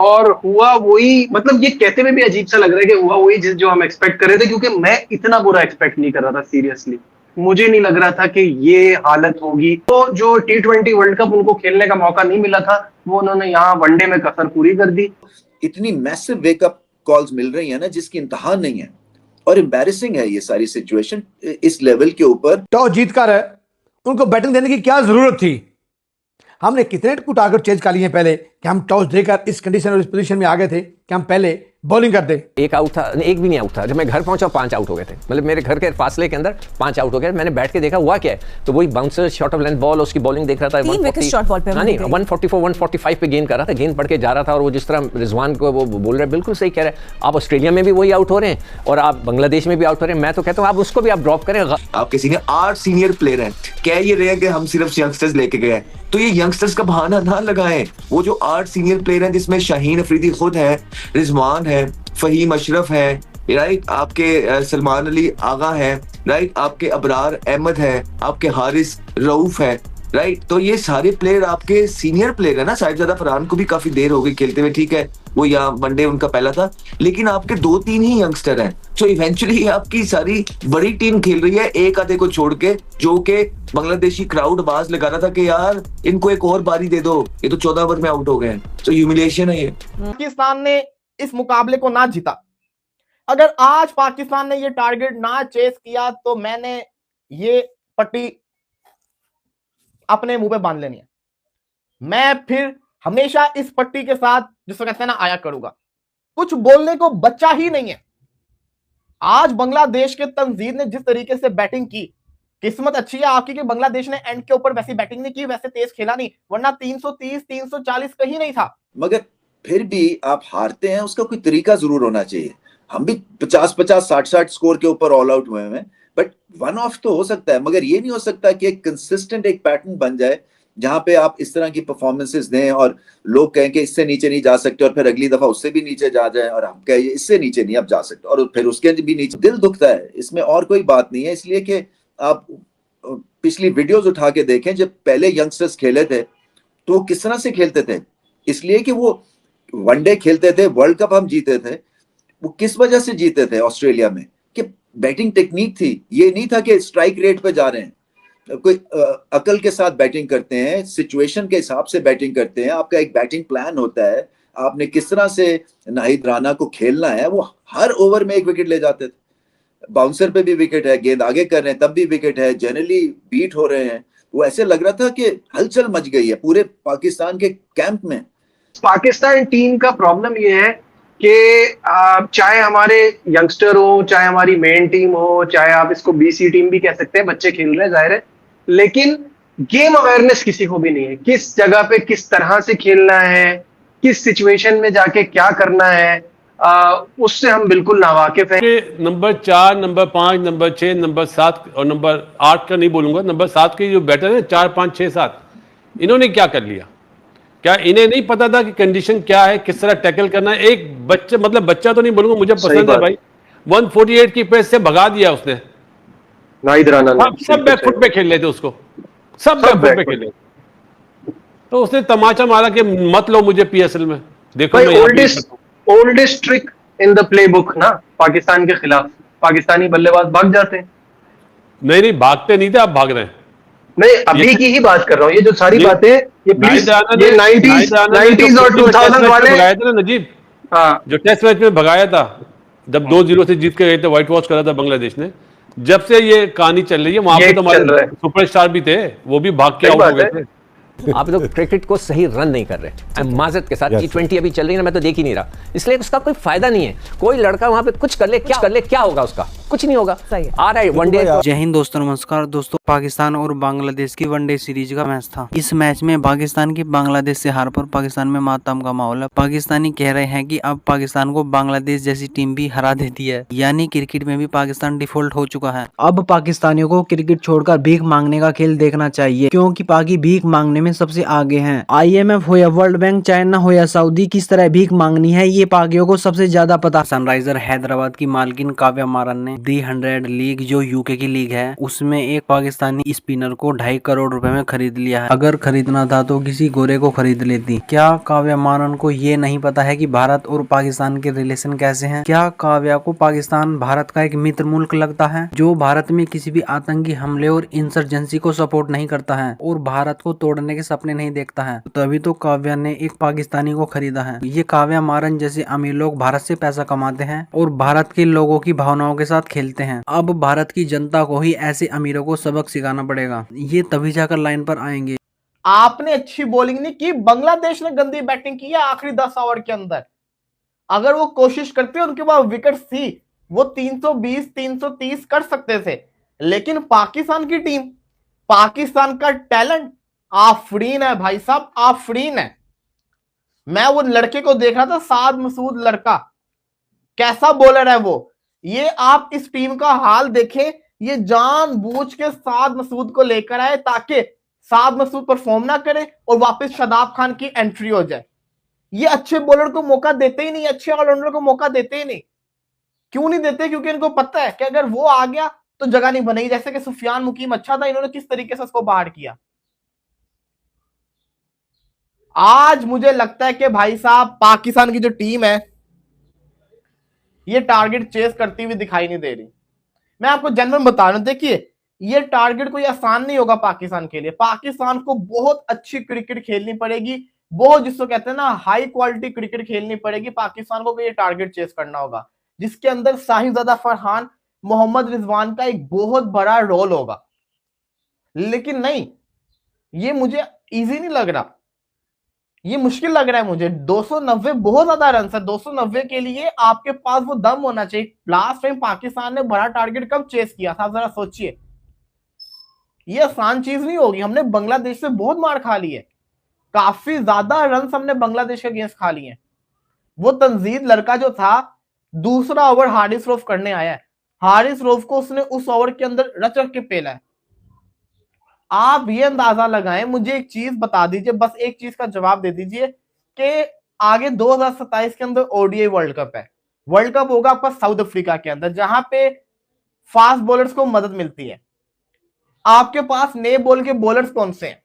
और हुआ वही, मतलब ये कहते हुए भी अजीब सा लग रहा है कि हुआ वही जिस जो हम एक्सपेक्ट कर रहे थे, क्योंकि मैं इतना बुरा एक्सपेक्ट नहीं कर रहा था सीरियसली। मुझे नहीं लग रहा था कि ये हालत होगी। तो जो T20 वर्ल्ड कप उनको खेलने का मौका नहीं मिला था, वो उन्होंने यहाँ वनडे में कसर पूरी कर दी। इतनी मैसिव वेकअप कॉल्स मिल रही है ना जिसकी इंतहा नहीं है, और एम्बैरेसिंग है ये सारी सिचुएशन इस लेवल के ऊपर। टॉस जीत कर है, उनको बैटिंग देने की क्या जरूरत थी? हमने कितने टारगेट चेंज कर लिए पहले कि हम टॉस देकर इस कंडीशन और इस पोजीशन में आ गए थे कि हम पहले बॉलिंग कर दे। एक आउट था, एक भी नहीं आउट था। जब मैं घर पहुंचा 5 आउट हो गए थे, मतलब मेरे घर के फासले के अंदर 5 आउट हो गए। मैंने बैठ के देखा हुआ क्या है, तो वही bouncer short of length ball, उसकी बॉलिंग देख रहा था। 144 144 पे गेंद कर रहा था, गेंद पड़ के जा रहा था। और वो जिस तरह रिजवान को वो बोल रहे हैं, बिल्कुल सही कह रहे हैं। आप ऑस्ट्रेलिया में भी वही आउट हो रहे हैं और आप बांग्लादेश में भी आउट हो रहे हैं। मैं तो कहता हूँ आप उसको भी आप ड्रॉप करें। आपके सीनियर 8 सीनियर प्लेयर हैं, कह ये रहे हैं कि हम सिर्फ यंगस्टर्स लेके गए हैं, तो ये यंगस्टर्स का बहाना ना लगाएं। वो जो 8 सीनियर प्लेयर हैं जिसमें शाहीन अफरीदी खुद है, रिजवान है, फहीम अशरफ है, राइट, आपके सलमान अली आगा है, राइट, आपके अबरार अहमद है, आपके हारिस रऊफ है, राइट। तो ये सारे प्लेयर आपके सीनियर प्लेयर है ना। साहिबजादा फरहान को भी काफी देर हो गई खेलते हुए, ठीक है, वो यहाँ वनडे उनका पहला था, लेकिन आपके 2-3 ही यंगस्टर हैं। तो इवेंचुअली आपकी सारी बड़ी टीम खेल रही है एक आधे को छोड़ के, जो कि बांग्लादेशी क्राउड आवाज लगा रहा था कि यार इनको एक और बारी दे दो, ये तो 14 ओवर में आउट हो गए। तो ह्यूमिलिएशन है ये। पाकिस्तान ने इस मुकाबले को ना जीता, अगर आज पाकिस्तान ने ये टारगेट ना चेस किया तो मैंने ये पट्टी अपने मुंह पे बांध लेनी है। मैं फिर हमेशा इस पट्टी के साथ जिसको कहते हैं ना आया करूंगा। कुछ बोलने को बच्चा ही नहीं है। आज बांग्लादेश के तंजीर ने जिस तरीके से बैटिंग की, किस्मत अच्छी है आपकी कि बांग्लादेश ने एंड के ऊपर वैसी बैटिंग नहीं की, वैसे तेज खेला नहीं, वरना 330 340 कहीं नहीं था। मगर फिर भी आप हारते हैं, उसका कोई तरीका जरूर होना चाहिए। हम भी 50-50 60-60 स्कोर के ऊपर ऑल आउट हुए हैं, बट वन ऑफ तो हो सकता है, मगर ये नहीं हो सकता कि एक कंसिस्टेंट एक पैटर्न बन जाए जहां पे आप इस तरह की परफॉर्मेंसेस दें और लोग कहें कि इससे नीचे नहीं जा सकते, और फिर अगली दफा उससे भी नीचे जा जाए और हम कहें इससे नीचे नहीं अब जा सकते, और फिर उसके भी नीचे। दिल दुखता है, इसमें और कोई बात नहीं है। इसलिए कि आप पिछली वीडियोस उठा के देखें, जब पहले यंगस्टर्स खेले थे तो किस तरह से खेलते थे। इसलिए कि वो वनडे खेलते थे, वर्ल्ड कप हम जीते थे, वो किस वजह से जीते थे ऑस्ट्रेलिया में, कि बैटिंग टेक्निक थी। ये नहीं था कि स्ट्राइक रेट पे जा रहे हैं, कोई अकल के साथ बैटिंग करते हैं, सिचुएशन के हिसाब से बैटिंग करते हैं। आपका एक बैटिंग प्लान होता है, आपने किस तरह से नाहिद राना को खेलना है। वो हर ओवर में एक विकेट ले जाते थे, बाउंसर पे भी विकेट है, गेंद आगे कर रहे हैं तब भी विकेट है, जनरली बीट हो रहे हैं। वो ऐसे लग रहा था कि हलचल मच गई है पूरे पाकिस्तान के कैंप में। पाकिस्तान टीम का प्रॉब्लम ये है कि चाहे हमारे यंगस्टर हो, चाहे हमारी मेन टीम हो, चाहे आप इसको BC टीम भी कह सकते हैं, बच्चे खेल रहे हैं जाहिर है, लेकिन गेम अवेयरनेस किसी को भी नहीं है। किस जगह पे किस तरह से खेलना है, किस सिचुएशन में जाके क्या करना है, उससे हम बिल्कुल नावाकिफ हैं। नंबर 4, नंबर 5, नंबर 6, नंबर 7 और नंबर 8 का नहीं बोलूंगा, नंबर 7 के जो बैटर है 4, 5, 6, 7, इन्होंने क्या कर लिया? क्या इन्हें नहीं पता था कि कंडीशन क्या है, किस तरह टैकल करना है? एक बच्चे, मतलब बच्चा तो नहीं बोलूंगा, मुझे पसंद है भाई, 148 की पेस से भगा दिया उसने। नाहिद राना सब बैकफुट पे खेल लेते उसको, सब बैकफुट पे खेल लेते, तो उसने तमाचा मारा कि मत लो मुझे PSL में। देखो oldest trick in the playbook ना, पाकिस्तान के खिलाफ पाकिस्तानी बल्लेबाज भाग जाते हैं। नहीं भागते नहीं थे, आप भाग रहे हैं। नहीं, अभी की ही बात कर रहा हूँ, ये जो सारी बातें, ये प्लीज, ये 90s और 2000 वाले भगाए थे ना नजीब। हाँ, जो टेस्ट मैच में भगाया था, जब 2-0 से जीत के गए थे, व्हाइट वॉश करा था बांग्लादेश ने, जब से ये कहानी चल रही है, वहां पे तो हमारे सुपरस्टार भी थे, वो भी भाग के आउट हो गए थे। आप तो क्रिकेट को सही रन नहीं कर रहे माजरत के साथ। T20 अभी चल रही है ना, मैं तो देख ही नहीं रहा, इसलिए उसका कोई फायदा नहीं है। कोई लड़का वहां पे कुछ कर ले, क्या होगा उसका? कुछ नहीं होगा। आ रहा है वनडे। जय हिंद दोस्तों, नमस्कार दोस्तों। पाकिस्तान और बांग्लादेश की वनडे सीरीज का मैच था। इस मैच में पाकिस्तान की बांग्लादेश से हार पर पाकिस्तान में मातम का माहौल है। पाकिस्तानी कह रहे हैं कि अब पाकिस्तान को बांग्लादेश जैसी टीम भी हरा देती है, यानी क्रिकेट में भी पाकिस्तान डिफॉल्ट हो चुका है। अब पाकिस्तानियों को क्रिकेट छोड़कर भीख मांगने का खेल देखना चाहिए, क्योंकि पाकि भीख मांगने में में सबसे आगे हैं। IMF हो या वर्ल्ड बैंक, चाइना हो या सऊदी, किस तरह भीख मांगनी है ये पाकियों को सबसे ज्यादा पता। सनराइजर हैदराबाद की मालकिन काव्या मारन ने दी 100 लीग, जो यूके की लीग है, उसमें एक पाकिस्तानी स्पिनर को 2.5 करोड़ रुपए में खरीद लिया है। अगर खरीदना था तो किसी गोरे को खरीद लेती। क्या काव्या मारन को ये नहीं पता है कि भारत और पाकिस्तान के रिलेशन कैसे हैं? क्या काव्या को पाकिस्तान भारत का एक मित्र मुल्क लगता है, जो भारत में किसी भी आतंकी हमले और इंसर्जेंसी को सपोर्ट नहीं करता है और भारत को तोड़ने के सपने नहीं देखता है? तभी तो काव्या ने एक पाकिस्तानी को खरीदा है। ये काव्या मारन जैसे अमीर लोग भारत से पैसा कमाते हैं और भारत के लोगों की भावनाओं के साथ खेलते हैं। अब भारत की जनता को ही ऐसे अमीरों को सबक सिखाना पड़ेगा, ये तभी जाकर लाइन पर आएंगे। आपने अच्छी बॉलिंग नहीं की, बांग्लादेश ने गंदी बैटिंग की है आखिरी 10 ओवर के अंदर। अगर वो कोशिश करते, उनके पास विकेट थी, वो 320 330 कर सकते थे। लेकिन पाकिस्तान की टीम, पाकिस्तान का टैलेंट आफरीन है भाई साहब, आफरीन है। मैं वो लड़के को देख रहा था, साद मसूद लड़का, कैसा बॉलर है वो। ये आप इस टीम का हाल देखें, ये जानबूझ के साद मसूद को लेकर आए ताकि साद मसूद परफॉर्म ना करे और वापस शादाब खान की एंट्री हो जाए। ये अच्छे बॉलर को मौका देते ही नहीं, अच्छे ऑलराउंडर को मौका देते ही नहीं। क्यों नहीं देते? क्योंकि इनको पता है कि अगर वो आ गया तो जगह नहीं बनेगी। जैसे कि सुफियान मुकीम अच्छा था, इन्होंने किस तरीके से उसको बाहर किया। आज मुझे लगता है कि भाई साहब पाकिस्तान की जो टीम है ये टारगेट चेस करती हुई दिखाई नहीं दे रही। मैं आपको जनरल बता रहा हूं, देखिए ये टारगेट कोई आसान नहीं होगा पाकिस्तान के लिए। पाकिस्तान को बहुत अच्छी क्रिकेट खेलनी पड़ेगी, बहुत जिसको कहते हैं ना हाई क्वालिटी क्रिकेट खेलनी पड़ेगी। पाकिस्तान को ये टारगेट चेस करना होगा, जिसके अंदर साहिबजादा फरहान, मोहम्मद रिजवान का एक बहुत बड़ा रोल होगा। लेकिन नहीं, ये मुझे इजी नहीं लग रहा, ये मुश्किल लग रहा है मुझे। 290 बहुत ज्यादा रन है। 290 के लिए आपके पास वो दम होना चाहिए। लास्ट टाइम पाकिस्तान ने बड़ा टारगेट कब चेस किया था, जरा सोचिए। ये आसान चीज नहीं होगी। हमने बांग्लादेश से बहुत मार खा ली है, काफी ज्यादा रन हमने बांग्लादेश के अगेंस्ट खा लिए हैं। वो तंजीद लड़का जो था, दूसरा ओवर हारिस रऊफ करने आया है, हारिस रऊफ को उसने उस ओवर के अंदर रच रख के पेला है। आप ये अंदाजा लगाएं, मुझे एक चीज बता दीजिए, बस एक चीज का जवाब दे दीजिए कि आगे 2027 के अंदर ओडीआई वर्ल्ड कप है। वर्ल्ड कप होगा आपका साउथ अफ्रीका के अंदर, जहां पे फास्ट बॉलर्स को मदद मिलती है। आपके पास नए बॉल के बॉलर्स कौन से हैं?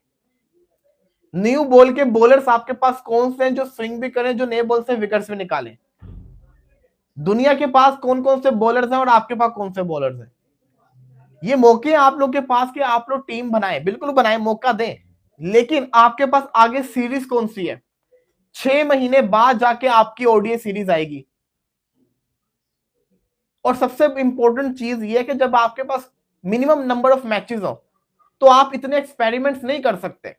न्यू बॉल के बॉलर्स आपके पास कौन से हैं जो स्विंग भी करें, जो नए बॉल से विकेट्स भी निकालें? दुनिया के पास कौन कौन से बॉलर्स हैं और आपके पास कौन से बॉलर्स हैं? ये मौके आप लोग के पास कि आप लोग टीम बनाएं, बिल्कुल बनाएं, मौका दें। लेकिन आपके पास आगे सीरीज कौन सी है? 6 महीने बाद जाके आपकी ओडीआई सीरीज आएगी। और सबसे इंपॉर्टेंट चीज ये है कि जब आपके पास मिनिमम नंबर ऑफ मैचेस हो तो आप इतने एक्सपेरिमेंट्स नहीं कर सकते।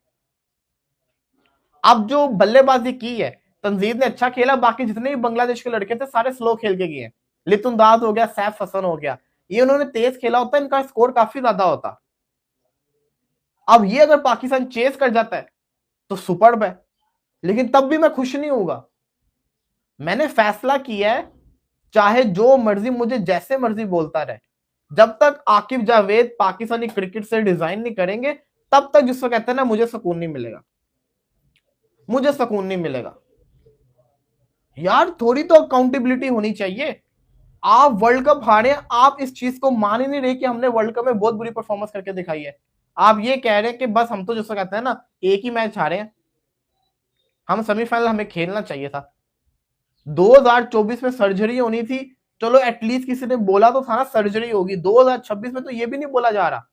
अब जो बल्लेबाजी की है, तंजीद ने अच्छा खेला, बाकी जितने भी बांग्लादेश के लड़के थे सारे स्लो खेल के गए। लितुंदाज हो गया, सैफ हसन हो गया, ये उन्होंने तेज खेला होता, इनका स्कोर काफी ज्यादा होता। अब ये अगर पाकिस्तान चेस कर जाता है तो सुपर्ब है, लेकिन तब भी मैं खुश नहीं होगा। मैंने फैसला किया है, चाहे जो मर्जी मुझे जैसे मर्जी बोलता रहे, जब तक आकिब जावेद पाकिस्तानी क्रिकेट से डिजाइन नहीं करेंगे तब तक, जिसको कहते हैं ना, मुझे सुकून नहीं मिलेगा, मुझे सुकून नहीं मिलेगा। यार थोड़ी तो अकाउंटेबिलिटी होनी चाहिए। आप वर्ल्ड कप हारे, आप इस चीज को मान ही नहीं रहे कि हमने वर्ल्ड कप में बहुत बुरी परफॉर्मेंस करके दिखाई है। आप ये कह रहे हैं कि बस हम तो जिसको कहते हैं ना एक ही मैच हारे हैं, हम सेमीफाइनल हमें खेलना चाहिए था। 2024 में सर्जरी होनी थी, चलो एटलीस्ट किसी ने बोला तो था ना सर्जरी होगी। 2026 में तो ये भी नहीं बोला जा रहा।